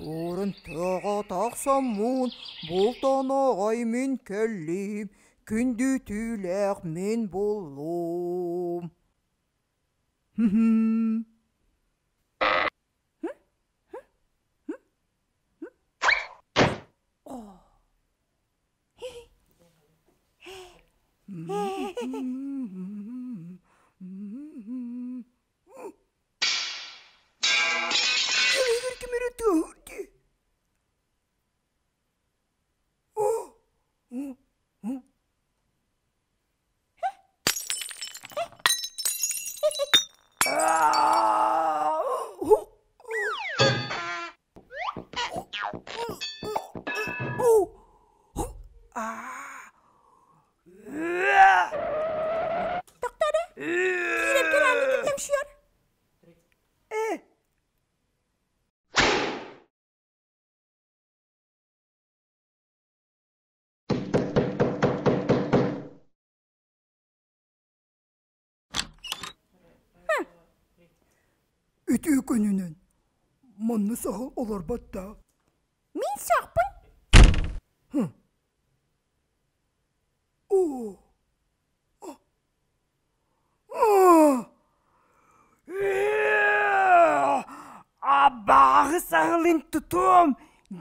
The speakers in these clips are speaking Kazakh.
Орынтыға тақсам мұн, болтан ағай мен кәллем, күнді түләқ мен болым. Үтü күнінен мұнны сағыл олар батта. Мен сақпын? Абағы сағылын тұтым,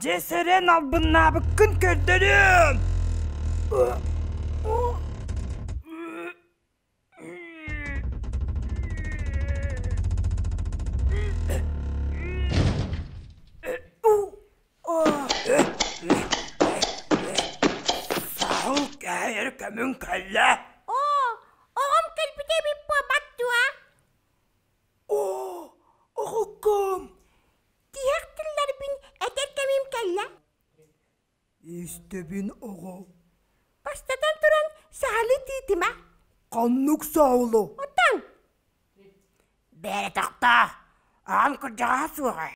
жесерен албынна бүкін көрдірім. Сағыл кәйір көмін кәлі. Оғам кәлбіде біп баттуа. Оғыққым. Тияқтылар бін әтер кәмім кәлі. Истебин оға. Бастадан тұран сағалы дейді ма? Қаннық сағылы. Отан. Бәрі тақта, ағам күржаға суға.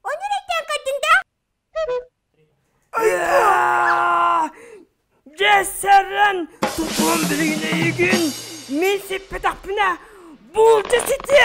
Оны рәйтен қадында? Жесерен тұтуым білігіне егін, мен сеппе тақпына бұл жесеті.